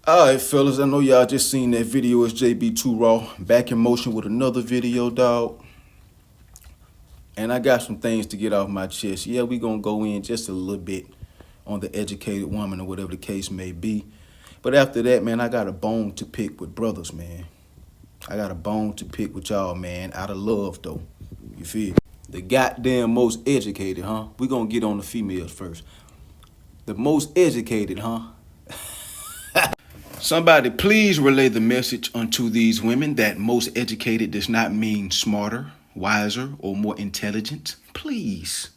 Alright, fellas, I know y'all just seen that video. It's JB2 Raw, back in motion with another video, dog. And I got some things to get off my chest. Yeah, we gonna go in just a little bit on the educated woman or whatever the case may be. But after that, man, I got a bone to pick with brothers, man. I got a bone to pick with y'all, man, out of love, though. You feel? The goddamn most educated, huh? We gonna get on the females first. The most educated, huh? Somebody please relay the message unto these women that most educated does not mean smarter, wiser, or more intelligent. Please.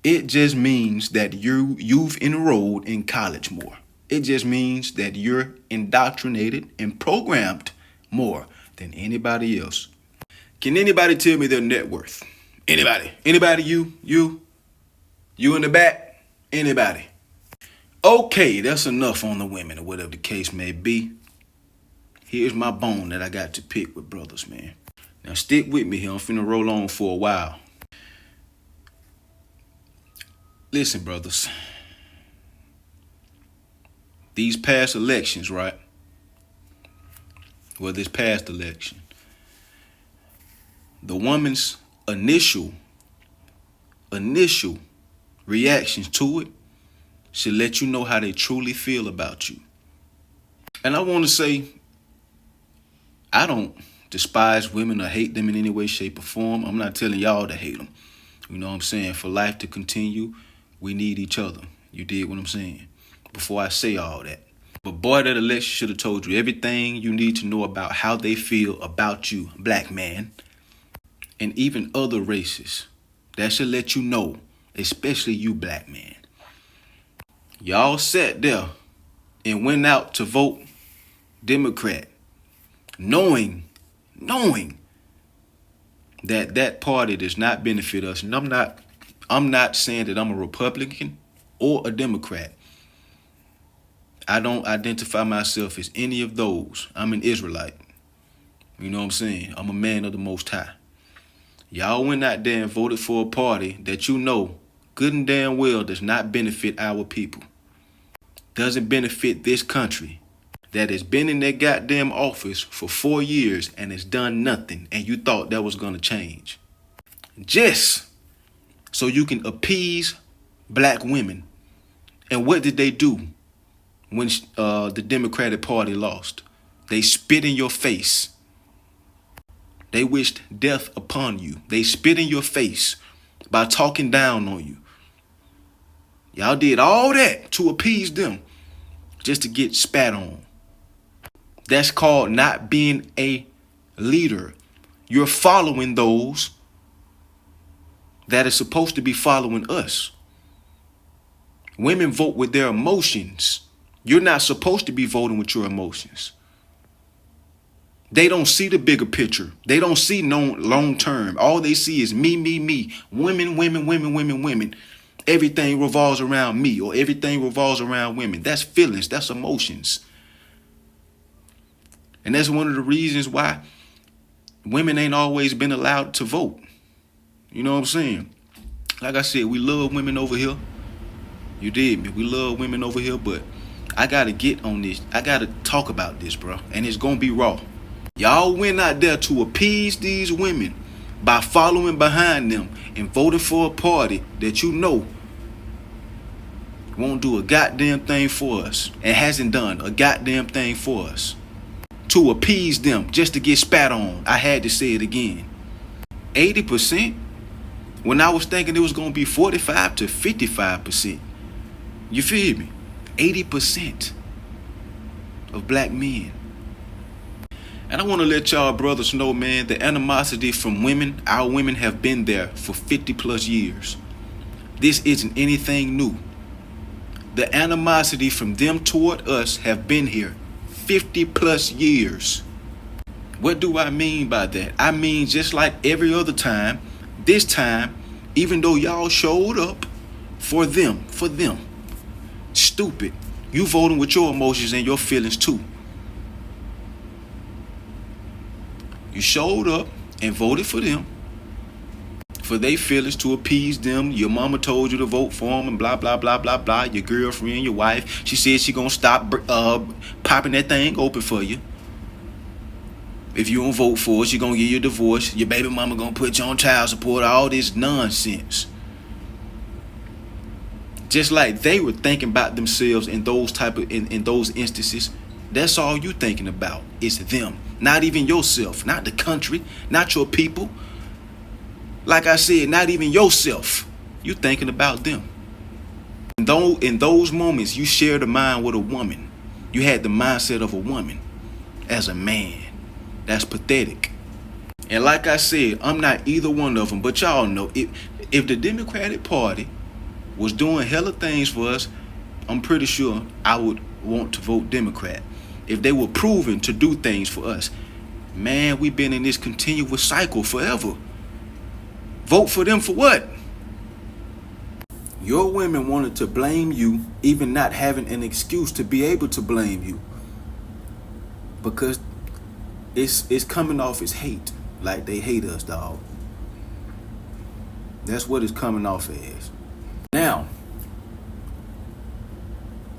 It just means that you've enrolled in college more. It just means that you're indoctrinated and programmed more than anybody else. Can anybody tell me their net worth? Anybody? Anybody? You in the back? Anybody? Okay, that's enough on the women or whatever the case may be. Here's my bone that I got to pick with brothers, man. Now stick with me here. I'm finna roll on for a while. Listen, brothers. These past elections, right? Well, this past election, the woman's initial reactions to it should let you know how they truly feel about you. And I want to say, I don't despise women or hate them in any way, shape, or form. I'm not telling y'all to hate them. You know what I'm saying? For life to continue, we need each other. You dig what I'm saying? Before I say all that. But boy, that election should have told you everything you need to know about how they feel about you, black man, and even other races. That should let you know, especially you, black man. Y'all sat there and went out to vote Democrat, knowing that that party does not benefit us. And I'm not saying that I'm a Republican or a Democrat. I don't identify myself as any of those. I'm an Israelite. You know what I'm saying? I'm a man of the Most High. Y'all went out there and voted for a party that you know good and damn well does not benefit our people. Doesn't benefit this country that has been in that goddamn office for 4 years and has done nothing, and you thought that was going to change. Just so you can appease black women. And what did they do when the Democratic Party lost? They spit in your face. They wished death upon you. They spit in your face by talking down on you. Y'all did all that to appease them just to get spat on. That's called not being a leader. You're following those that are supposed to be following us. Women vote with their emotions. You're not supposed to be voting with your emotions. They don't see the bigger picture. They don't see long term. All they see is me. Women. Everything revolves around me, or everything revolves around women. That's feelings. That's emotions. And that's one of the reasons why women ain't always been allowed to vote. You know what I'm saying? Like I said, we love women over here. You did me. We love women over here, but I got to get on this. I got to talk about this, bro. And it's going to be raw. Y'all went out there to appease these women by following behind them and voting for a party that you know won't do a goddamn thing for us and hasn't done a goddamn thing for us. To appease them just to get spat on. I had to say it again. 80%? When I was thinking it was going to be 45 to 55%. You feel me? 80% of black men. And I want to let y'all brothers know, man, the animosity from women, our women have been there for 50 plus years. This isn't anything new. The animosity from them toward us have been here 50 plus years. What do I mean by that? I mean, just like every other time, this time, even though y'all showed up for them, stupid, you voting with your emotions and your feelings too. You showed up and voted for them for their feelings, to appease them. Your mama told you to vote for them and blah, blah, blah, blah, blah. Your girlfriend, your wife, she said she gonna stop popping that thing open for you. If you don't vote for it, she gonna give you a divorce. Your baby mama gonna put you on child support. All this nonsense. Just like they were thinking about themselves in those in those instances. That's all you thinking about. It's them. Not even yourself. Not the country. Not your people. Like I said, not even yourself. You thinking about them. Though in those moments you shared a mind with a woman. You had the mindset of a woman as a man. That's pathetic. And like I said, I'm not either one of them. But y'all know, if the Democratic Party was doing hella things for us, I'm pretty sure I would want to vote Democrat. If they were proven to do things for us, man, we've been in this continuous cycle forever. Vote for them for what? Your women wanted to blame you, even not having an excuse to be able to blame you. Because it's coming off as hate. Like they hate us, dog. That's what it's coming off as. Now,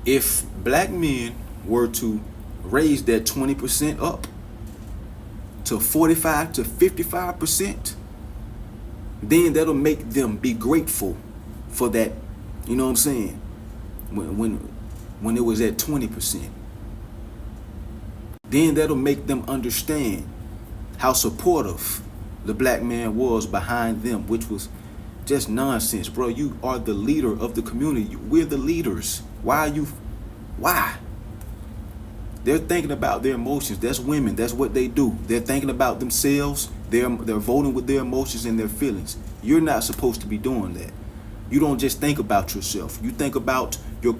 if black men were to raise that 20% up to 45 to 55%, then that'll make them be grateful for that. You know what I'm saying? When it was at 20%, then that'll make them understand how supportive the black man was behind them, which was just nonsense, bro. You are the leader of the community. We're the leaders. Why? They're thinking about their emotions. That's women. That's what they do. They're thinking about themselves. They're voting with their emotions and their feelings. You're not supposed to be doing that. You don't just think about yourself. You think about your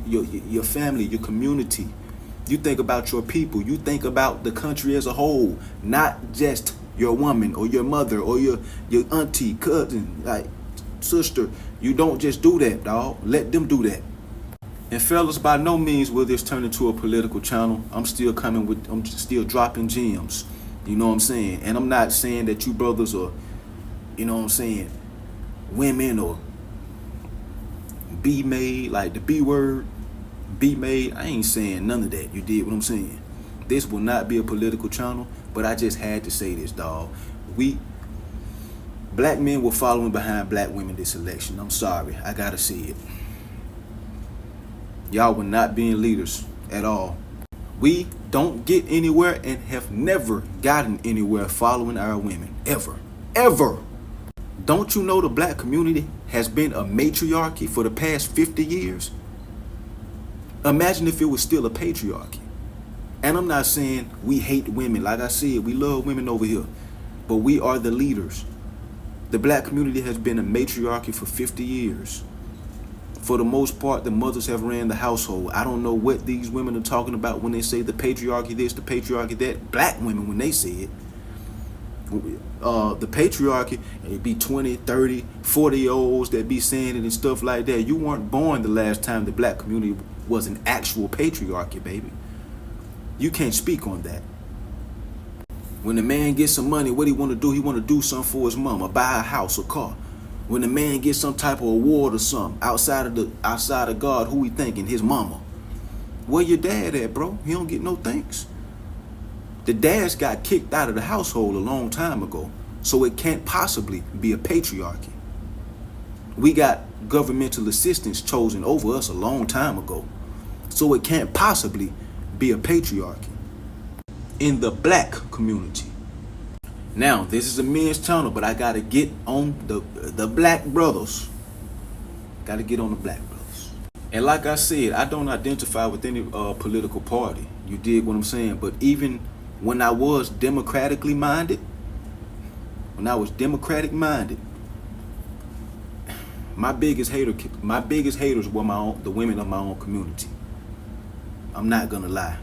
family, your community. You think about your people. You think about the country as a whole, not just your woman or your mother or your auntie, cousin, like sister. You don't just do that, dog. Let them do that. And fellas, by no means will this turn into a political channel. I'm still dropping gems. You know what I'm saying? And I'm not saying that you brothers are, you know what I'm saying, women or be made, like the B word, be made. I ain't saying none of that. You did what I'm saying? This will not be a political channel, but I just had to say this, dog. Black men were following behind black women this election. I'm sorry. I gotta see it. Y'all were not being leaders at all. We don't get anywhere and have never gotten anywhere following our women. Ever. Ever. Don't you know the black community has been a matriarchy for the past 50 years? Imagine if it was still a patriarchy. And I'm not saying we hate women. Like I said, we love women over here. But we are the leaders. The black community has been a matriarchy for 50 years. For the most part, the mothers have ran the household. I don't know what these women are talking about when they say the patriarchy this, the patriarchy that. Black women, when they say it. The patriarchy, it'd be 20, 30, 40-year-olds that be saying it and stuff like that. You weren't born the last time the black community was an actual patriarchy, baby. You can't speak on that. When the man gets some money, what he want to do? He want to do something for his mama, buy a house or car. When the man gets some type of award or something outside of God, who he thinking? His mama. Where your dad at, bro? He don't get no thanks. The dads got kicked out of the household a long time ago, so it can't possibly be a patriarchy. We got governmental assistance chosen over us a long time ago, so it can't possibly be a patriarchy in the black community. Now, this is a men's channel, but I gotta get on the black brothers. Gotta get on the black brothers. And like I said, I don't identify with any political party. You dig what I'm saying? But even when I was democratically minded, my biggest haters were the women of my own community. I'm not gonna lie.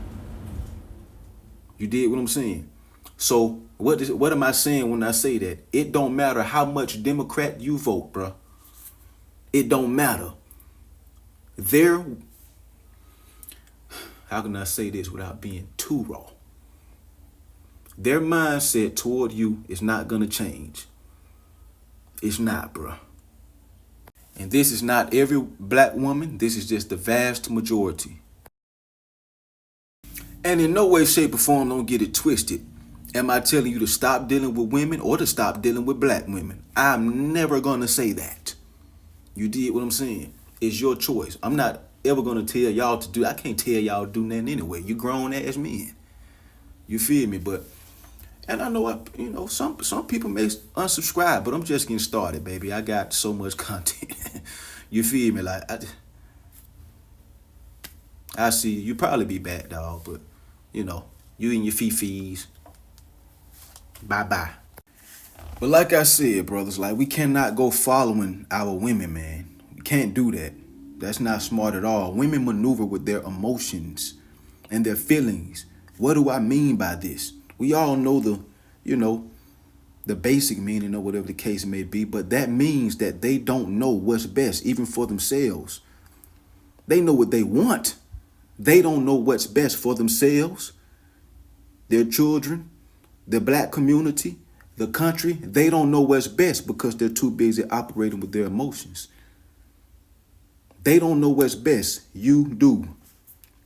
You dig what I'm saying? So what am I saying when I say that? It don't matter how much Democrat you vote, bro. It don't matter. How can I say this without being too raw? Their mindset toward you is not gonna change. It's not, bro. And this is not every black woman. This is just the vast majority. And in no way, shape, or form, don't get it twisted. Am I telling you to stop dealing with women or to stop dealing with black women? I'm never going to say that. You did what I'm saying. It's your choice. I'm not ever going to tell y'all to do. I can't tell y'all to do nothing anyway. You grown ass men. You feel me? But, and I know, some people may unsubscribe, but I'm just getting started, baby. I got so much content. You feel me? Like, I see you probably be back, dog, but, you and your fifis. Bye-bye. But like I said, brothers, like we cannot go following our women, man. We can't do that. That's not smart at all. Women maneuver with their emotions and their feelings. What do I mean by this? We all know the basic meaning or whatever the case may be, but that means that they don't know what's best, even for themselves. They know what they want. They don't know what's best for themselves, their children, the black community, the country. They don't know what's best because they're too busy operating with their emotions. They don't know what's best. You do.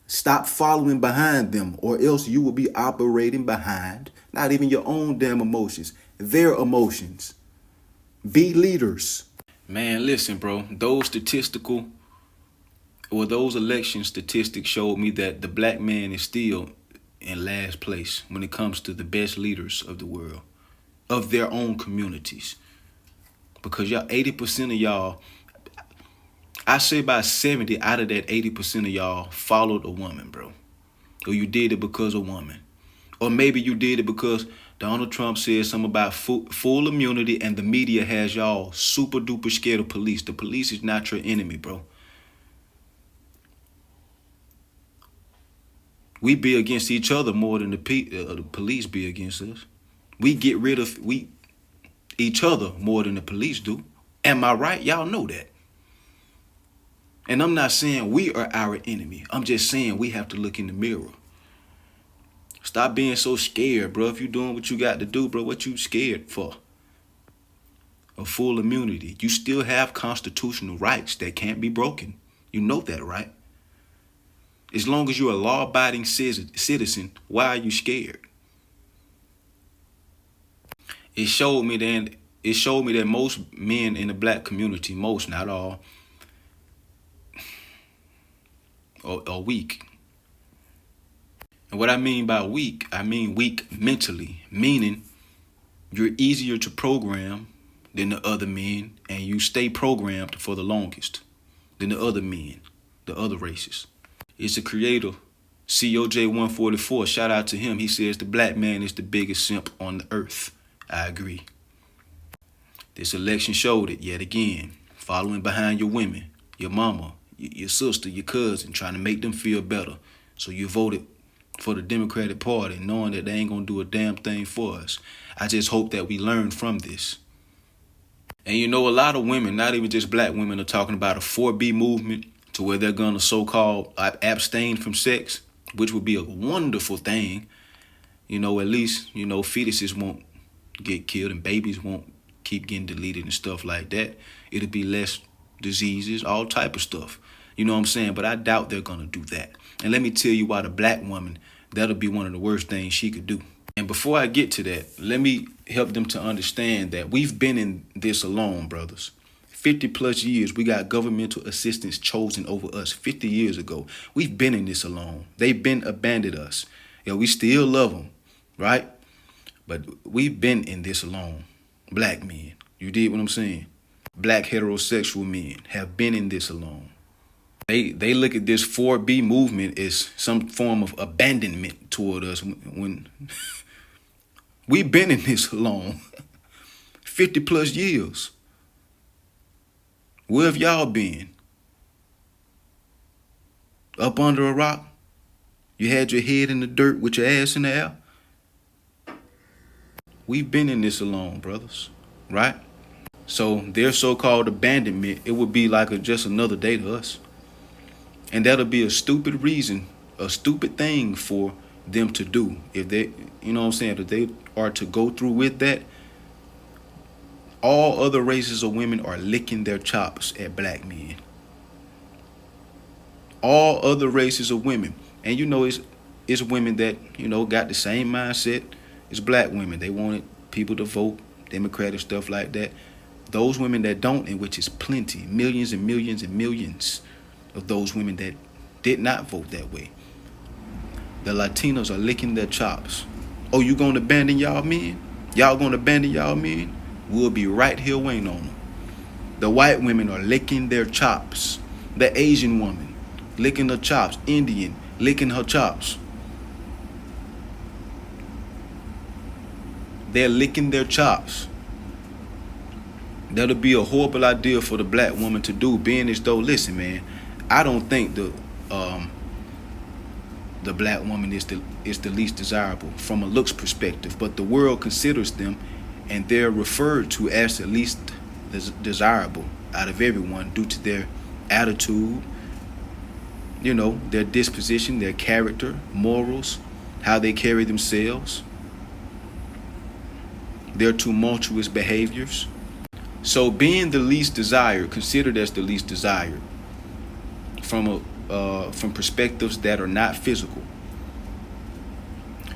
Stop following behind them, or else you will be operating behind not even your own damn emotions, their emotions. Be leaders. Man, listen, bro. Those election statistics showed me that the black man is still in last place when it comes to the best leaders of the world, of their own communities. Because y'all, 80% of y'all, I say about 70 out of that 80% of y'all followed a woman, bro. Or you did it because of a woman. Or maybe you did it because Donald Trump said something about full immunity and the media has y'all super duper scared of police. The police is not your enemy, bro. We be against each other more than the police be against us. We get rid of each other more than the police do. Am I right? Y'all know that. And I'm not saying we are our enemy. I'm just saying we have to look in the mirror. Stop being so scared, bro. If you're doing what you got to do, bro, what you scared for? Of full immunity. You still have constitutional rights that can't be broken. You know that, right? As long as you're a law-abiding citizen, why are you scared? It showed me that most men in the black community, most, not all, are weak. And what I mean by weak, I mean weak mentally, meaning you're easier to program than the other men, and you stay programmed for the longest than the other men, the other races. It's a creator, COJ144. Shout out to him. He says the black man is the biggest simp on the earth. I agree. This election showed it yet again. Following behind your women, your mama, your sister, your cousin, trying to make them feel better. So you voted for the Democratic Party knowing that they ain't going to do a damn thing for us. I just hope that we learn from this. And a lot of women, not even just black women, are talking about a 4B movement to where they're going to so-called abstain from sex, which would be a wonderful thing. At least, fetuses won't get killed and babies won't keep getting deleted and stuff like that. It'll be less diseases, all type of stuff. You know what I'm saying? But I doubt they're going to do that. And let me tell you why the black woman, that'll be one of the worst things she could do. And before I get to that, let me help them to understand that we've been in this alone, brothers. 50 plus years, we got governmental assistance chosen over us 50 years ago. We've been in this alone. They've been abandoned us. We still love them, right? But we've been in this alone. Black men, you did what I'm saying? Black heterosexual men have been in this alone. They look at this 4B movement as some form of abandonment toward us when we've been in this alone 50 plus years. Where have y'all been? Up under a rock? You had your head in the dirt with your ass in the air? We've been in this alone, brothers, right? So their so-called abandonment, it would be like just another day to us. And that'll be a stupid reason, a stupid thing for them to do. If they, if they are to go through with that, All other races of women are licking their chops at black men. All other races of women. And it's women that, got the same mindset as black women. They wanted people to vote Democratic stuff like that. Those women that don't, and which is plenty, millions and millions and millions of those women that did not vote that way. The Latinos are licking their chops. Oh, you gonna abandon y'all men? Y'all gonna abandon y'all men? We'll be right here waiting on them. The white women are licking their chops. The Asian woman licking her chops. Indian licking her chops. They're licking their chops. That'll be a horrible idea for the black woman to do, being as though, listen, man, I don't think the black woman is the least desirable from a looks perspective, but the world considers them, and they're referred to as the least desirable out of everyone due to their attitude, their disposition, their character, morals, how they carry themselves, their tumultuous behaviors. So being the least desired, considered as the least desired from perspectives that are not physical,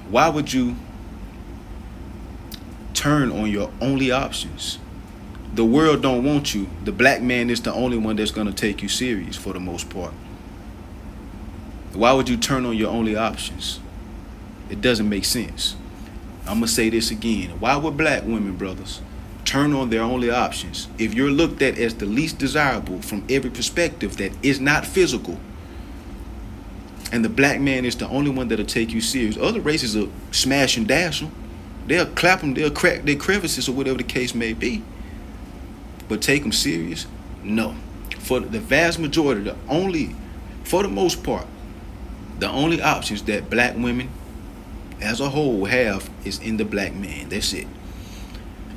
why would you turn on your only options? The world don't want you. The black man is the only one that's going to take you serious for the most part. Why would you turn on your only options? It doesn't make sense. I'm going to say this again. Why would black women, brothers, turn on their only options if you're looked at as the least desirable from every perspective that is not physical, and the black man is the only one that'll take you serious? Other races will smash and dash them. They'll clap them, they'll crack their crevices or whatever the case may be. But take them serious? No. For the vast majority, for the most part, the only options that black women as a whole have is in the black man. That's it.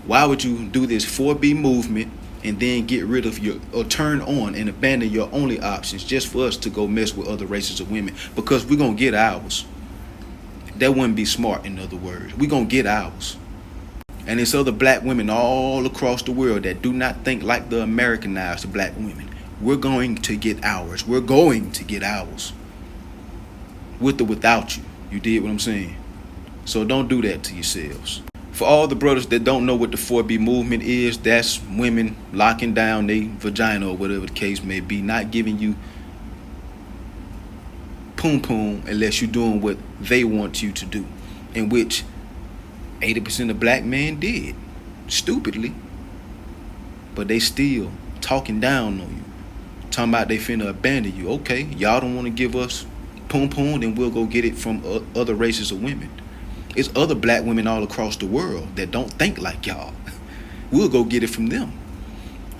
Why would you do this 4B movement and then get rid of or turn on and abandon your only options just for us to go mess with other races of women? Because we're going to get ours. That wouldn't be smart, in other words. We're going to get ours. And it's other black women all across the world that do not think like the Americanized black women. We're going to get ours. We're going to get ours. With or without you. You did what I'm saying? So don't do that to yourselves. For all the brothers that don't know what the 4B movement is, that's women locking down their vagina or whatever the case may be, not giving you poom poom unless you're doing what they want you to do, in which 80% of black men did, stupidly. But they still talking down on you, talking about they finna abandon you. Okay, y'all don't want to give us poom poom, then we'll go get it from other races of women. It's other black women all across the world that don't think like y'all. We'll go get it from them.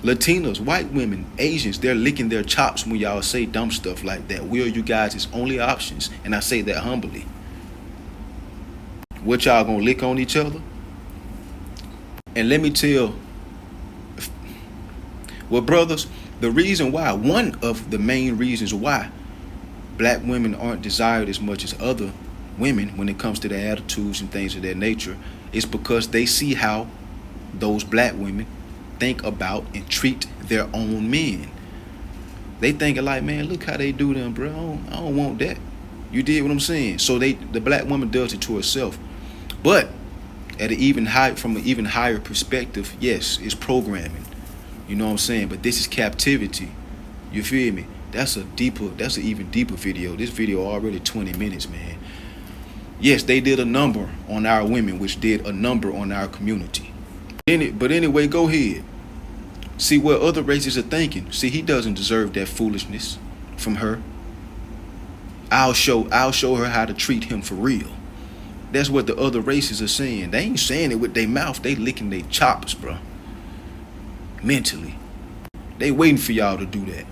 Latinos, white women, Asians, they're licking their chops when y'all say dumb stuff like that. We are you guys' only options, and I say that humbly. What, y'all gonna lick on each other? And let me tell, well, brothers, the reason why, one of the main reasons why black women aren't desired as much as other women when it comes to their attitudes and things of that nature is because they see how those black women think about and treat their own men. They thinking like, man, look how they do them, bro. I don't want that. You did what I'm saying? So the black woman does it to herself. But from an even higher perspective, yes, it's programming. You know what I'm saying? But this is captivity. You feel me? That's an even deeper video. This video already 20 minutes, man. Yes, they did a number on our women, which did a number on our community. But anyway, go ahead. See what other races are thinking. See, he doesn't deserve that foolishness from her. I'll show her how to treat him for real. That's what the other races are saying. They ain't saying it with their mouth. They licking their chops, bro. Mentally. They waiting for y'all to do that.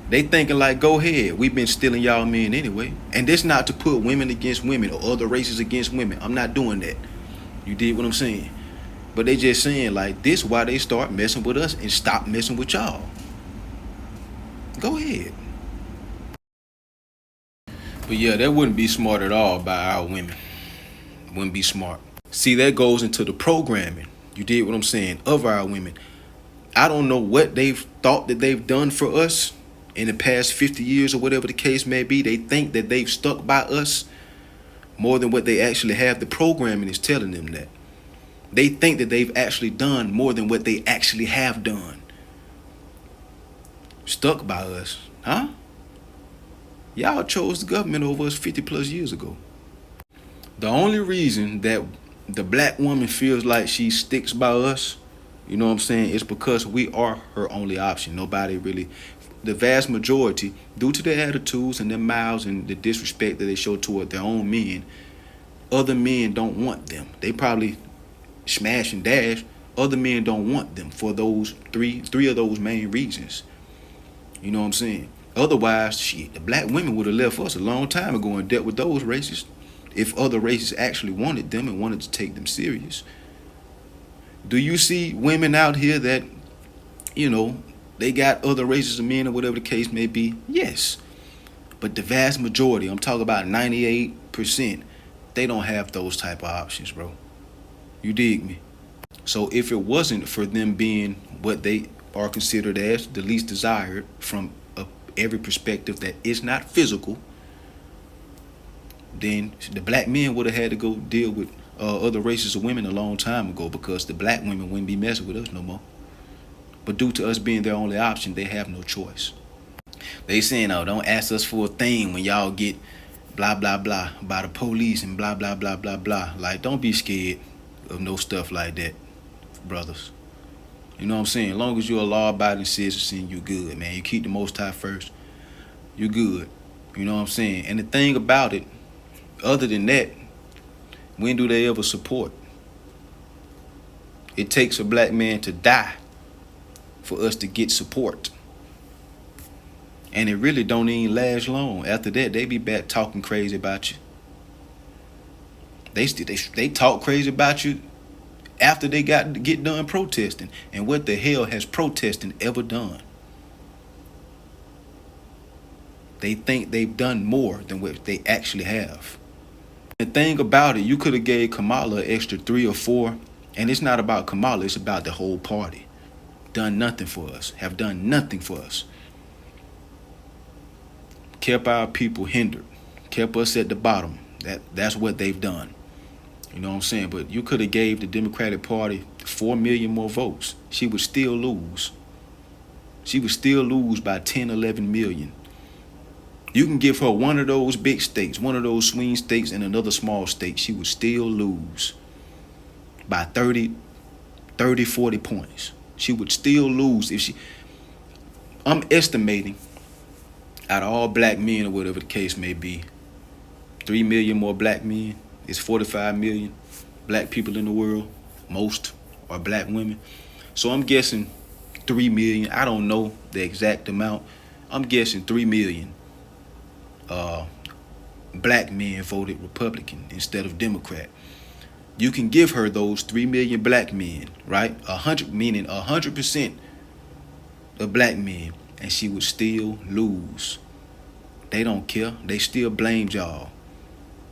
They thinking like, go ahead. We've been stealing y'all men anyway. And this not to put women against women or other races against women. I'm not doing that. You did what I'm saying. But they just saying like, this why they start messing with us and stop messing with y'all. Go ahead. But yeah, that wouldn't be smart at all by our women. It wouldn't be smart. See, that goes into the programming. You did what I'm saying? Of our women. I don't know what they've thought that they've done for us in the past 50 years or whatever the case may be. They think that they've stuck by us more than what they actually have. The programming is telling them that. They think that they've actually done more than what they actually have done. Stuck by us, huh? Y'all chose the government over us 50 plus years ago. The only reason that the black woman feels like she sticks by us, you know what I'm saying, is because we are her only option. Nobody really, the vast majority, due to their attitudes and their mouths and the disrespect that they show toward their own men, other men don't want them. They probably smash and dash. Other men don't want them for those three of those main reasons. You know what I'm saying? Otherwise, shit, the black women would have left us a long time ago and dealt with those races if other races actually wanted them and wanted to take them serious. Do you see women out here that, you know, they got other races of men or whatever the case may be? Yes. But the vast majority, I'm talking about 98%, they don't have those type of options, bro. You dig me? So if it wasn't for them being what they are considered as the least desired from every perspective that is not physical, then the black men would have had to go deal with other races of women a long time ago, because the black women wouldn't be messing with us no more. But due to us being their only option, they have no choice. They saying, oh, don't ask us for a thing when y'all get blah, blah, blah by the police and blah, blah, blah, blah, blah. Like, don't be scared of no stuff like that, brothers. You know what I'm saying? As long as you're a law-abiding citizen, you good, man. You keep the Most High first, you good. You know what I'm saying? And the thing about it, other than that, when do they ever support? It takes a black man to die for us to get support. And it really don't even last long. After that, they be back talking crazy about you. They talk crazy about you after they get done protesting. And what the hell has protesting ever done? They think they've done more than what they actually have. The thing about it, you could have gave Kamala an extra 3 or 4, and it's not about Kamala, it's about the whole party. Done nothing for us, have done nothing for us. Kept our people hindered, kept us at the bottom. That's what they've done. You know what I'm saying? But you could have gave the Democratic Party 4 million more votes. She would still lose. She would still lose by 10, 11 million. You can give her one of those big states, one of those swing states, and another small state. She would still lose by 30, 40 points. She would still lose if she... I'm estimating, out of all black men or whatever the case may be, 3 million more black men is 45 million black people in the world. Most are black women. So I'm guessing 3 million. I don't know the exact amount. I'm guessing 3 million black men voted Republican instead of Democrat. You can give her those 3 million black men, right? 100, meaning 100% of black men, and she would still lose. They don't care. They still blamed y'all,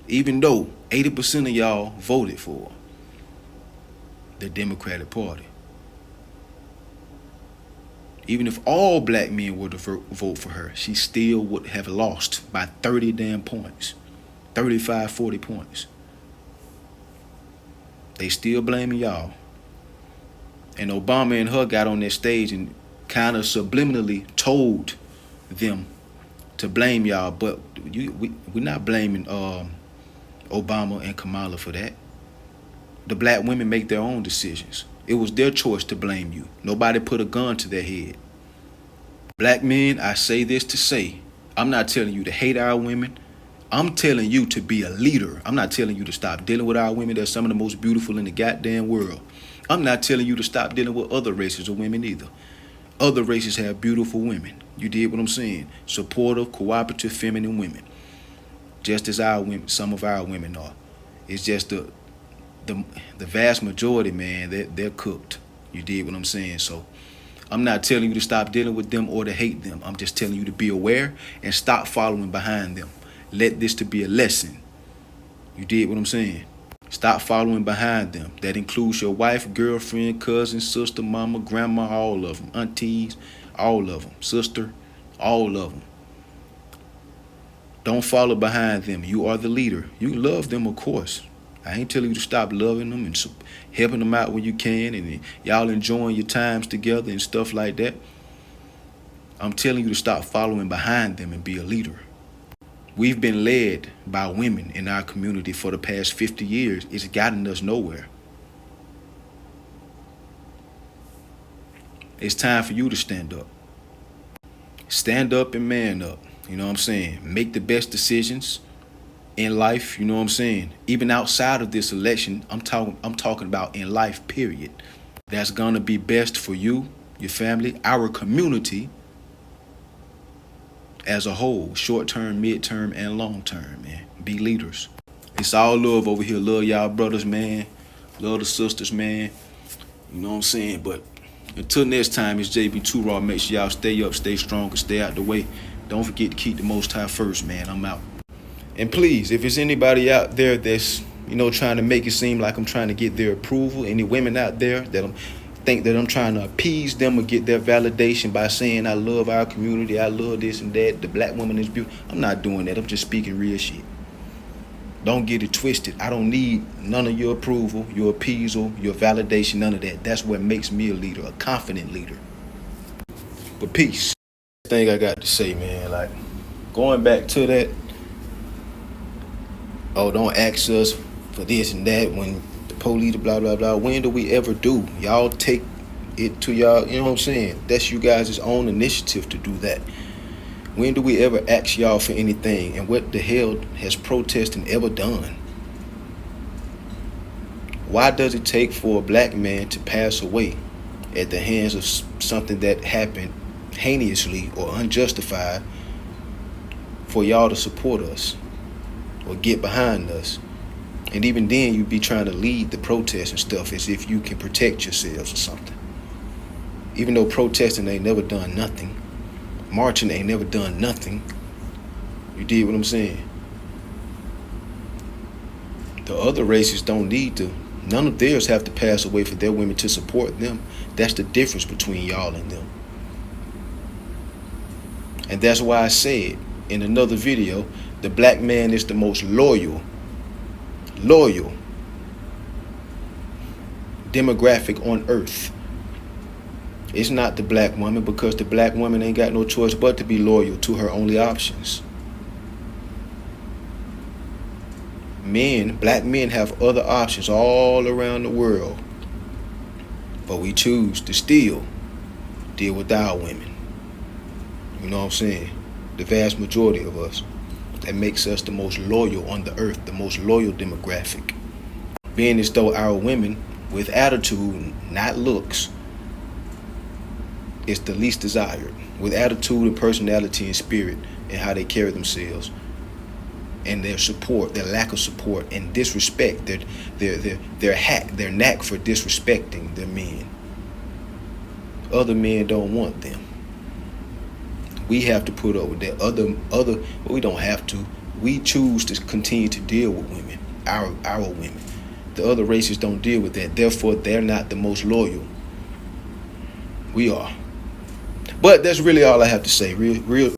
even though 80% of y'all voted for the Democratic Party. Even if all black men were to vote for her, she still would have lost by 30 damn points, 35, 40 points. They still blaming y'all. And Obama and her got on that stage and kind of subliminally told them to blame y'all, but we're not blaming Obama and Kamala for that. The black women make their own decisions. It was their choice to blame you. Nobody put a gun to their head. Black men, I say this to say, I'm not telling you to hate our women. I'm telling you to be a leader. I'm not telling you to stop dealing with our women. They're some of the most beautiful in the goddamn world. I'm not telling you to stop dealing with other races of women either. Other races have beautiful women. You did what I'm saying. Supportive, cooperative, feminine women. Just as our women, some of our women are. It's just the vast majority, man, they're cooked. You did what I'm saying. So I'm not telling you to stop dealing with them or to hate them. I'm just telling you to be aware and stop following behind them. Let this to be a lesson. You did what I'm saying. Stop following behind them. That includes your wife, girlfriend, cousin, sister, mama, grandma, all of them, aunties, all of them, sister, all of them. Don't follow behind them. You are the leader. You love them, of course. I ain't telling you to stop loving them and helping them out when you can, and y'all enjoying your times together and stuff like that. I'm telling you to stop following behind them and be a leader. We've been led by women in our community for the past 50 years. It's gotten us nowhere. It's time for you to stand up. Stand up and man up. You know what I'm saying? Make the best decisions in life. You know what I'm saying? Even outside of this election, I'm talking about in life, period. That's gonna be best for you, your family, our community as a whole, short term, mid term, and long term, man. Be leaders. It's all love over here. Love y'all brothers, man. Love the sisters, man. You know what I'm saying? But until next time, it's JB2 Raw. Make sure y'all stay up, stay strong, and stay out the way. Don't forget to keep the Most High first, man. I'm out. And please, if there's anybody out there that's, trying to make it seem like I'm trying to get their approval, any women out there that think that I'm trying to appease them or get their validation by saying I love our community, I love this and that, the black woman is beautiful. I'm not doing that. I'm just speaking real shit. Don't get it twisted. I don't need none of your approval, your appeasal, your validation, none of that. That's what makes me a leader, a confident leader. But peace. Thing I got to say, man, like going back to that, don't ask us for this and that when the police, blah, blah, blah. When do we ever do? Y'all take it to y'all, you know what I'm saying? That's you guys' own initiative to do that. When do we ever ask y'all for anything? And what the hell has protesting ever done? Why does it take for a black man to pass away at the hands of something that happened heinously or unjustified for y'all to support us or get behind us? And even then you be trying to lead the protests and stuff as if you can protect yourselves or something. Even though protesting ain't never done nothing. Marching ain't never done nothing. You dig what I'm saying? The other races don't need to. None of theirs have to pass away for their women to support them. That's the difference between y'all and them. And that's why I said in another video, the black man is the most loyal demographic on earth. It's not the black woman, because the black woman ain't got no choice but to be loyal to her only options. Black men have other options all around the world, but we choose to still deal with our women. You know what I'm saying? The vast majority of us. That makes us the most loyal on the earth, the most loyal demographic. Being as though our women with attitude, not looks, is the least desired. With attitude and personality and spirit and how they carry themselves. And their support, their lack of support and disrespect, their knack for disrespecting their men. Other men don't want them. We have to put up with that. Well, we don't have to. We choose to continue to deal with women, our women. The other races don't deal with that. Therefore, they're not the most loyal. We are. But that's really all I have to say. Real